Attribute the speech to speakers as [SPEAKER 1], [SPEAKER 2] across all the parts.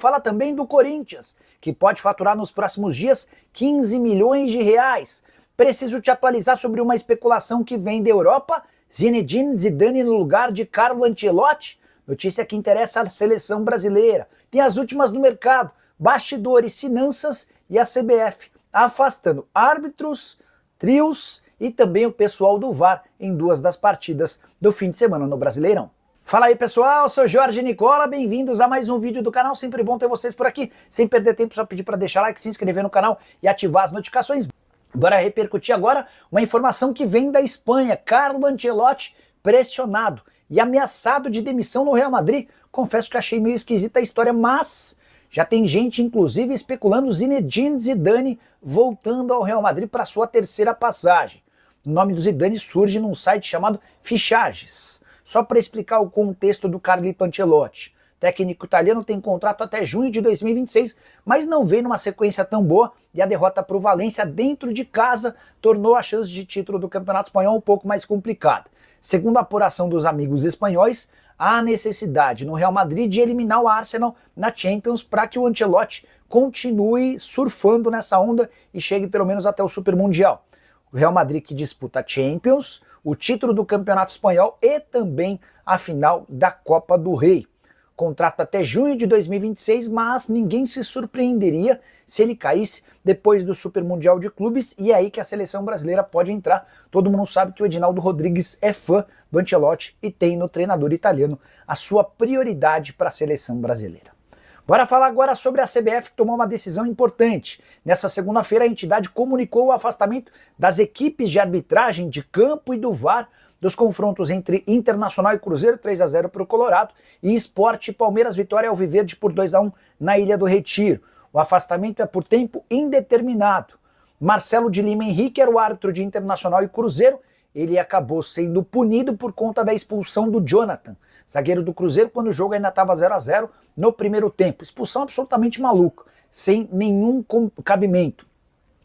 [SPEAKER 1] Fala também do Corinthians, que pode faturar nos próximos dias 15 milhões de reais. Preciso te atualizar sobre uma especulação que vem da Europa, Zinedine Zidane no lugar de Carlo Ancelotti. Notícia que interessa a seleção brasileira. Tem as últimas no mercado, bastidores, finanças e a CBF afastando árbitros, trios e também o pessoal do VAR em duas das partidas do fim de semana no Brasileirão. Fala aí pessoal, eu sou Jorge Nicola, bem-vindos a mais um vídeo do canal, sempre bom ter vocês por aqui. Sem perder tempo, só pedir para deixar like, se inscrever no canal e ativar as notificações. Bora repercutir agora uma informação que vem da Espanha. Carlo Ancelotti pressionado e ameaçado de demissão no Real Madrid. Confesso que achei meio esquisita a história, mas já tem gente inclusive especulando Zinedine Zidane voltando ao Real Madrid para sua terceira passagem. O nome do Zidane surge num site chamado Fichages. Só para explicar o contexto do Carlito Ancelotti. O técnico italiano tem contrato até junho de 2026, mas não vem numa sequência tão boa e a derrota para o Valência dentro de casa tornou a chance de título do Campeonato Espanhol um pouco mais complicada. Segundo a apuração dos amigos espanhóis, há necessidade no Real Madrid de eliminar o Arsenal na Champions para que o Ancelotti continue surfando nessa onda e chegue pelo menos até o Super Mundial. O Real Madrid que disputa a Champions, o título do Campeonato Espanhol e também a final da Copa do Rei. Contrato até junho de 2026, mas ninguém se surpreenderia se ele caísse depois do Super Mundial de Clubes, e é aí que a seleção brasileira pode entrar. Todo mundo sabe que o Edinaldo Rodrigues é fã do Ancelotti e tem no treinador italiano a sua prioridade para a seleção brasileira. Bora falar agora sobre a CBF, que tomou uma decisão importante. Nessa segunda-feira, a entidade comunicou o afastamento das equipes de arbitragem de campo e do VAR dos confrontos entre Internacional e Cruzeiro, 3-0 para o Colorado, e Sport e Palmeiras, vitória alviverde por 2-1 na Ilha do Retiro. O afastamento é por tempo indeterminado. Marcelo de Lima Henrique era o árbitro de Internacional e Cruzeiro. Ele acabou sendo punido por conta da expulsão do Jonathan, zagueiro do Cruzeiro, quando o jogo ainda estava 0-0 no primeiro tempo. Expulsão absolutamente maluca, sem nenhum cabimento.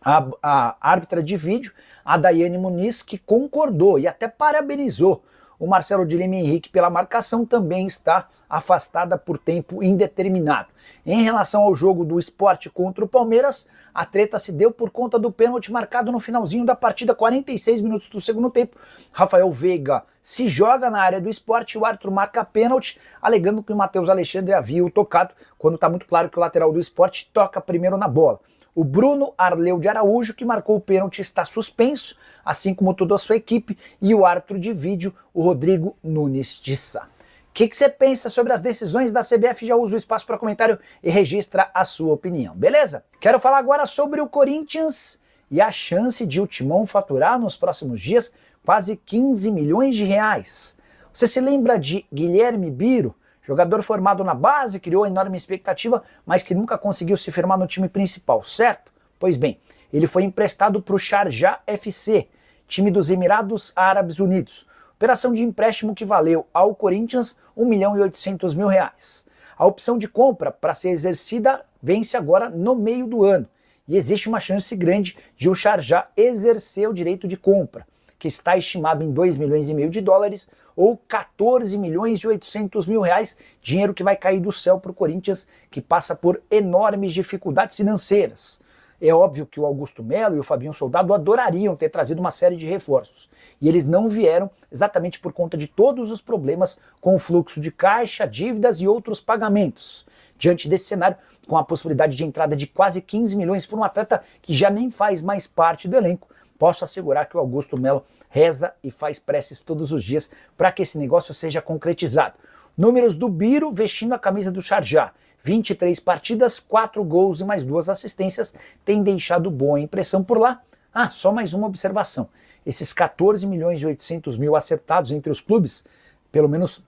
[SPEAKER 1] A árbitra de vídeo, a Daiane Muniz, que concordou e até parabenizou o Marcelo de Lima Henrique pela marcação, também está afastada por tempo indeterminado. Em relação ao jogo do Sport contra o Palmeiras, a treta se deu por conta do pênalti marcado no finalzinho da partida, 46 minutos do segundo tempo. Rafael Veiga se joga na área do Sport e o árbitro marca pênalti, alegando que o Matheus Alexandre havia o tocado, quando está muito claro que o lateral do Sport toca primeiro na bola. O Bruno Arleu de Araújo, que marcou o pênalti, está suspenso, assim como toda a sua equipe, e o árbitro de vídeo, o Rodrigo Nunes de Sá. O que você pensa sobre as decisões da CBF? Já usa o espaço para comentário e registra a sua opinião, beleza? Quero falar agora sobre o Corinthians e a chance de o Timão faturar nos próximos dias quase 15 milhões de reais. Você se lembra de Guilherme Biro? Jogador formado na base, criou enorme expectativa, mas que nunca conseguiu se firmar no time principal, certo? Pois bem, ele foi emprestado para o Sharjah FC, time dos Emirados Árabes Unidos. Operação de empréstimo que valeu ao Corinthians R$ 1.800.000. A opção de compra para ser exercida vence agora no meio do ano. E existe uma chance grande de o Sharjah exercer o direito de compra, que está estimado em 2,5 milhões de dólares ou 14.800.000 reais, dinheiro que vai cair do céu para o Corinthians, que passa por enormes dificuldades financeiras. É óbvio que o Augusto Melo e o Fabinho Soldado adorariam ter trazido uma série de reforços, e eles não vieram exatamente por conta de todos os problemas com o fluxo de caixa, dívidas e outros pagamentos. Diante desse cenário, com a possibilidade de entrada de quase 15 milhões por um atleta que já nem faz mais parte do elenco, posso assegurar que o Augusto Melo reza e faz preces todos os dias para que esse negócio seja concretizado. Números do Biro vestindo a camisa do Sharjah. 23 partidas, 4 gols e mais 2 assistências tem deixado boa impressão por lá. Ah, só mais uma observação. Esses 14.800.000 acertados entre os clubes, pelo menos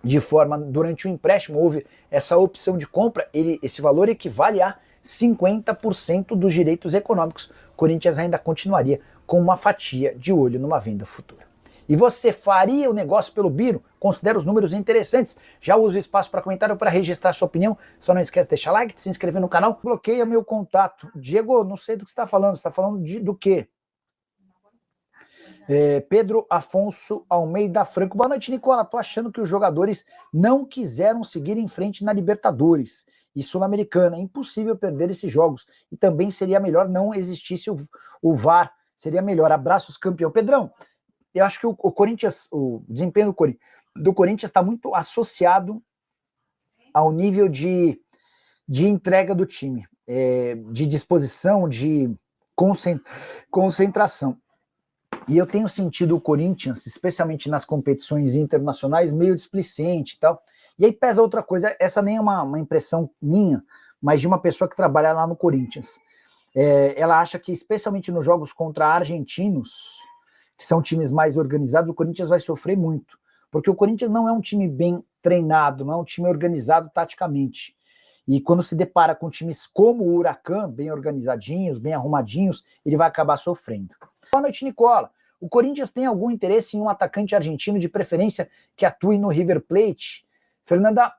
[SPEAKER 1] de forma durante o empréstimo, houve essa opção de compra, esse valor equivale a 50% dos direitos econômicos. O Corinthians ainda continuaria com uma fatia de olho numa venda futura. E você faria o negócio pelo Biro? Considera os números interessantes? Já usa o espaço para comentário para registrar sua opinião. Só não esquece de deixar like, de se inscrever no canal. Bloqueia meu contato. Diego, não sei do que você está falando. Você está falando do quê? Pedro Afonso Almeida Franco. Boa noite, Nicola. Tô achando que os jogadores não quiseram seguir em frente na Libertadores e Sul-Americana. É impossível perder esses jogos. E também seria melhor não existisse o VAR. Seria melhor. Abraços, campeão. Pedrão, eu acho que o Corinthians, o desempenho do Corinthians está muito associado ao nível de entrega do time, de disposição, de concentração. E eu tenho sentido o Corinthians, especialmente nas competições internacionais, meio displicente e tal. E aí pesa outra coisa, essa nem é uma impressão minha, mas de uma pessoa que trabalha lá no Corinthians. Ela acha que, especialmente nos jogos contra argentinos, que são times mais organizados, o Corinthians vai sofrer muito. Porque o Corinthians não é um time bem treinado, não é um time organizado taticamente. E quando se depara com times como o Huracan, bem organizadinhos, bem arrumadinhos, ele vai acabar sofrendo. Boa noite, Nicola. O Corinthians tem algum interesse em um atacante argentino, de preferência que atue no River Plate? Fernanda,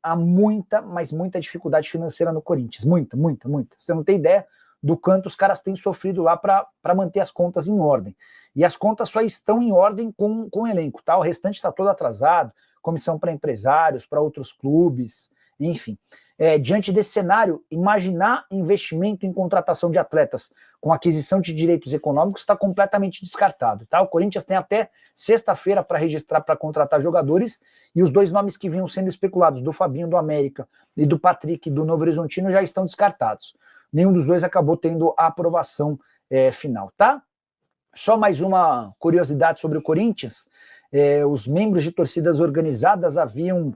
[SPEAKER 1] há muita, mas muita dificuldade financeira no Corinthians. Muita, muita, muita. Você não tem ideia do quanto os caras têm sofrido lá para manter as contas em ordem. E as contas só estão em ordem com o elenco, tá? O restante está todo atrasado, comissão para empresários, para outros clubes, enfim. Diante desse cenário, imaginar investimento em contratação de atletas com aquisição de direitos econômicos está completamente descartado, tá? O Corinthians tem até sexta-feira para registrar para contratar jogadores, e os dois nomes que vinham sendo especulados, do Fabinho do América e do Patrick do Novo Horizontino, já estão descartados. Nenhum dos dois acabou tendo a aprovação final, tá? Só mais uma curiosidade sobre o Corinthians: os membros de torcidas organizadas haviam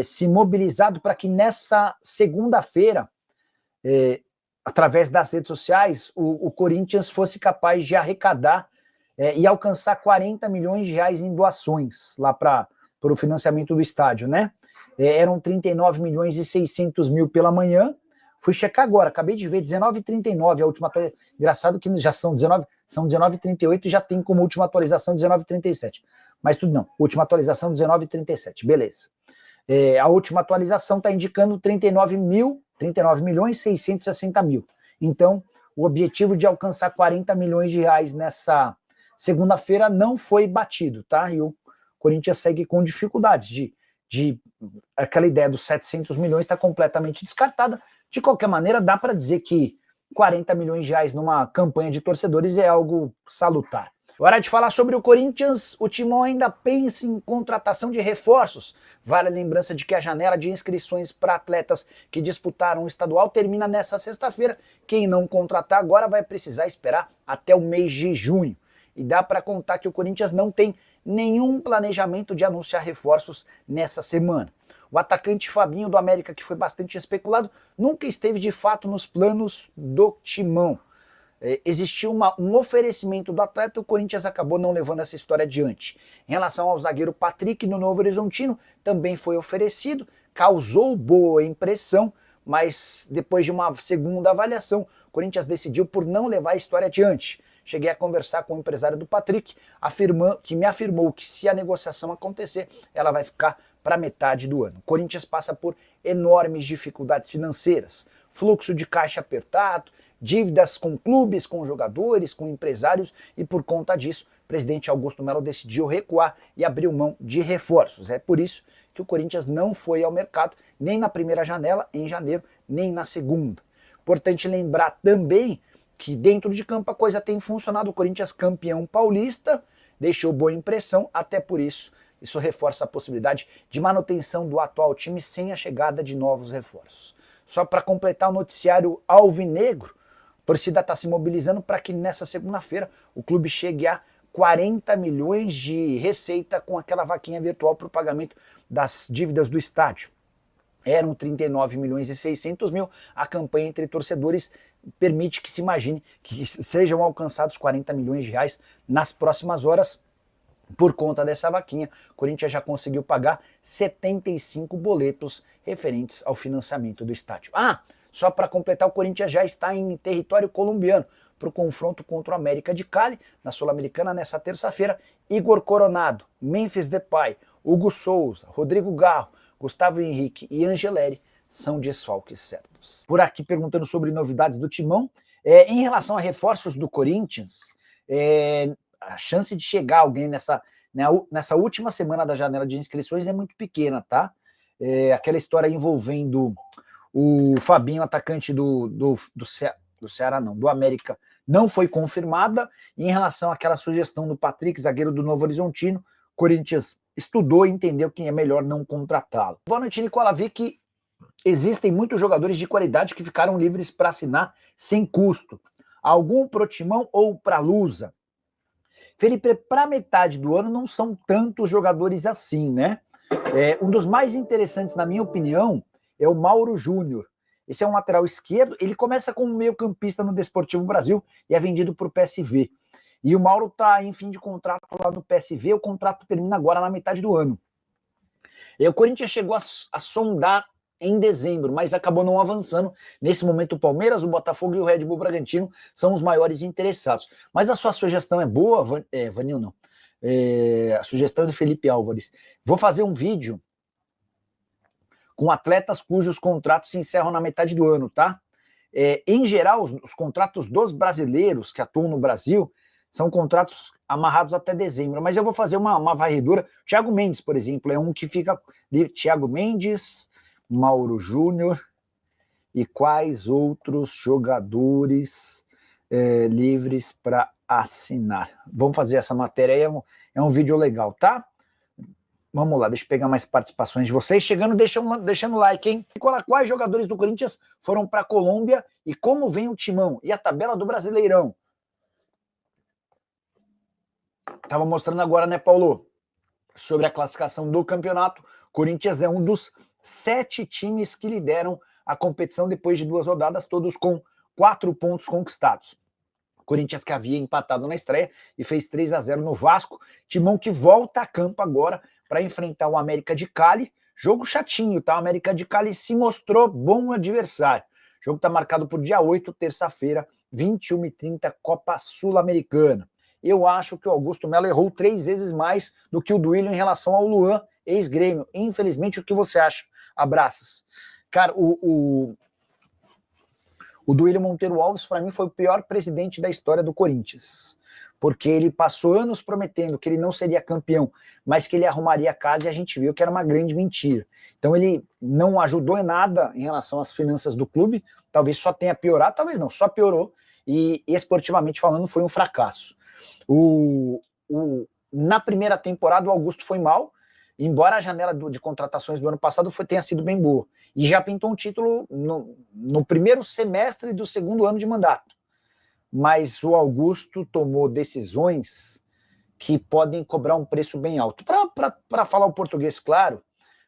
[SPEAKER 1] se mobilizado para que nessa segunda-feira, através das redes sociais, o Corinthians fosse capaz de arrecadar e alcançar 40 milhões de reais em doações lá para o financiamento do estádio, né? Eram 39 milhões e 600 mil pela manhã. Fui checar agora, acabei de ver, 19h39 a última atualização. Engraçado que já são 19h38 e já tem como última atualização 19h37. Mas tudo não, última atualização 19h37, beleza. A última atualização está indicando 39 milhões 660 mil. Então, o objetivo de alcançar 40 milhões de reais nessa segunda-feira não foi batido, tá? E o Corinthians segue com dificuldades aquela ideia dos 700 milhões está completamente descartada. De qualquer maneira, dá para dizer que 40 milhões de reais numa campanha de torcedores é algo salutar. Hora de falar sobre o Corinthians. O Timão ainda pensa em contratação de reforços. Vale a lembrança de que a janela de inscrições para atletas que disputaram o estadual termina nessa sexta-feira. Quem não contratar agora vai precisar esperar até o mês de junho. E dá para contar que o Corinthians não tem nenhum planejamento de anunciar reforços nessa semana. O atacante Fabinho do América, que foi bastante especulado, nunca esteve de fato nos planos do Timão. Existiu um oferecimento do atleta, o Corinthians acabou não levando essa história adiante. Em relação ao zagueiro Patrick do Novo Horizontino, também foi oferecido, causou boa impressão, mas depois de uma segunda avaliação, o Corinthians decidiu por não levar a história adiante. Cheguei a conversar com o empresário do Patrick, que me afirmou que se a negociação acontecer, ela vai ficar para metade do ano. O Corinthians passa por enormes dificuldades financeiras, fluxo de caixa apertado, dívidas com clubes, com jogadores, com empresários, e por conta disso, o presidente Augusto Melo decidiu recuar e abriu mão de reforços. É por isso que o Corinthians não foi ao mercado, nem na primeira janela, em janeiro, nem na segunda. Importante lembrar também que dentro de campo a coisa tem funcionado. O Corinthians, campeão paulista, deixou boa impressão, até por isso reforça a possibilidade de manutenção do atual time sem a chegada de novos reforços. Só para completar o noticiário alvinegro, a torcida está se mobilizando para que nessa segunda-feira o clube chegue a 40 milhões de receita com aquela vaquinha virtual para o pagamento das dívidas do estádio. Eram 39 milhões e 600 mil, a campanha entre torcedores permite que se imagine que sejam alcançados 40 milhões de reais nas próximas horas. Por conta dessa vaquinha, o Corinthians já conseguiu pagar 75 boletos referentes ao financiamento do estádio. Só para completar, o Corinthians já está em território colombiano para o confronto contra o América de Cali, na Sul-Americana, nessa terça-feira. Igor Coronado, Memphis Depay, Hugo Souza, Rodrigo Garro, Gustavo Henrique e Angeleri são desfalques certos. Por aqui perguntando sobre novidades do Timão. Em relação a reforços do Corinthians, a chance de chegar alguém nessa última semana da janela de inscrições é muito pequena, tá? Aquela história envolvendo O Fabinho, atacante do Ceará, não, do América, não foi confirmada. E em relação àquela sugestão do Patrick, zagueiro do Novo Horizontino, Corinthians estudou e entendeu que é melhor não contratá-lo. Boa noite, Nicola. Vi que existem muitos jogadores de qualidade que ficaram livres para assinar sem custo. Algum pro Timão ou para Lusa? Felipe, para metade do ano não são tantos jogadores assim, né? Um dos mais interessantes, na minha opinião, é o Mauro Júnior. Esse é um lateral esquerdo, ele começa como meio-campista no Desportivo Brasil e é vendido para o PSV. E o Mauro está em fim de contrato lá no PSV, o contrato termina agora na metade do ano. E o Corinthians chegou a sondar em dezembro, mas acabou não avançando. Nesse momento, o Palmeiras, o Botafogo e o Red Bull Bragantino são os maiores interessados. Mas a sua sugestão é boa, Vanil, não. A sugestão de Felipe Álvares. Vou fazer um vídeo com atletas cujos contratos se encerram na metade do ano, tá? Em geral, os contratos dos brasileiros que atuam no Brasil são contratos amarrados até dezembro, mas eu vou fazer uma varredura. Thiago Mendes, por exemplo, é um que fica... Thiago Mendes, Mauro Júnior e quais outros jogadores livres para assinar. Vamos fazer essa matéria aí, é um vídeo legal, tá? Vamos lá, deixa eu pegar mais participações de vocês. Chegando, deixando like, hein? Quais jogadores do Corinthians foram para a Colômbia e como vem o timão? E a tabela do Brasileirão? Tava mostrando agora, né, Paulo? Sobre a classificação do campeonato. Corinthians é um dos 7 times que lideram a competição depois de 2 rodadas, todos com 4 pontos conquistados. Corinthians que havia empatado na estreia e fez 3-0 no Vasco. Timão que volta a campo agora para enfrentar o América de Cali. Jogo chatinho, tá? O América de Cali se mostrou bom adversário. O jogo está marcado por dia 8, terça-feira, 21h30, Copa Sul-Americana. Eu acho que o Augusto Melo errou 3 vezes mais do que o Duílio em relação ao Luan, ex-Grêmio. Infelizmente, o que você acha? Abraços. Cara, o Duílio Monteiro Alves, para mim, foi o pior presidente da história do Corinthians. Porque ele passou anos prometendo que ele não seria campeão, mas que ele arrumaria a casa e a gente viu que era uma grande mentira. Então ele não ajudou em nada em relação às finanças do clube, talvez só tenha piorado, talvez não, só piorou, e esportivamente falando foi um fracasso. Na primeira temporada o Augusto foi mal, embora a janela de contratações do ano passado tenha sido bem boa, e já pintou um título no primeiro semestre do segundo ano de mandato. Mas o Augusto tomou decisões que podem cobrar um preço bem alto. Para falar o português claro,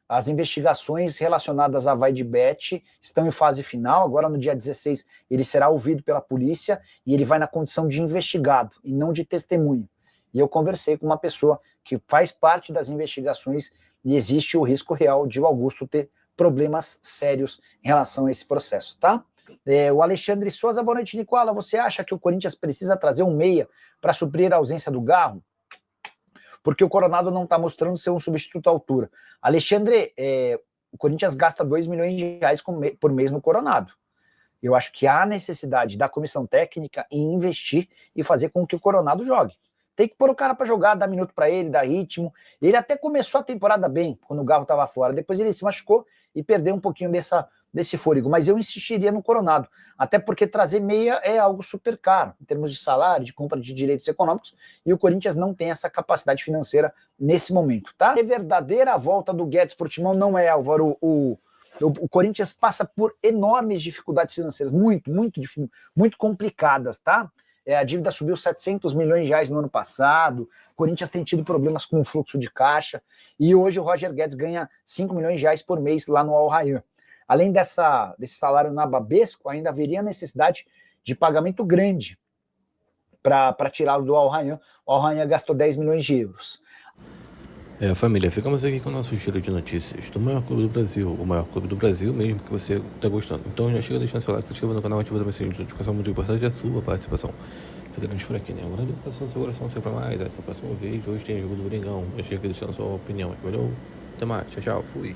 [SPEAKER 1] as investigações relacionadas à Vaidbet estão em fase final. Agora, no dia 16, ele será ouvido pela polícia e ele vai na condição de investigado e não de testemunha. E eu conversei com uma pessoa que faz parte das investigações e existe o risco real de o Augusto ter problemas sérios em relação a esse processo, tá? O Alexandre Souza, boa noite, Nicola. Você acha que o Corinthians precisa trazer um meia para suprir a ausência do Garro? Porque o Coronado não está mostrando ser um substituto à altura. Alexandre, o Corinthians gasta 2 milhões de reais por mês no Coronado. Eu acho que há necessidade da comissão técnica em investir e fazer com que o Coronado jogue. Tem que pôr o cara para jogar, dar minuto para ele, dar ritmo. Ele até começou a temporada bem, quando o Garro estava fora. Depois ele se machucou e perdeu um pouquinho desse fôlego. Mas eu insistiria no Coronado. Até porque trazer meia é algo super caro, em termos de salário, de compra de direitos econômicos. E o Corinthians não tem essa capacidade financeira nesse momento, tá? É verdadeira a volta do Guedes pro Timão, não é, Álvaro. O Corinthians passa por enormes dificuldades financeiras, muito complicadas, tá? A dívida subiu 700 milhões de reais no ano passado, o Corinthians tem tido problemas com o fluxo de caixa, e hoje o Roger Guedes ganha 5 milhões de reais por mês lá no Al Rayyan. Além desse salário nababesco, ainda haveria necessidade de pagamento grande para tirá-lo do Al Rayyan. O Al Rayyan gastou 10 milhões de euros.
[SPEAKER 2] Família, ficamos aqui com o nosso giro de notícias do maior clube do Brasil, o maior clube do Brasil, mesmo que você está gostando. Então já chega deixando seu like, se inscreva no canal, ativa também o sininho de notificação, muito importante a sua participação. Ficamos por aqui, né? Agora educação, seu coração, sempre mais. Até a próxima vez. Hoje tem jogo do Bringão. Já chega deixando sua opinião aqui, valeu? Até mais, tchau, fui.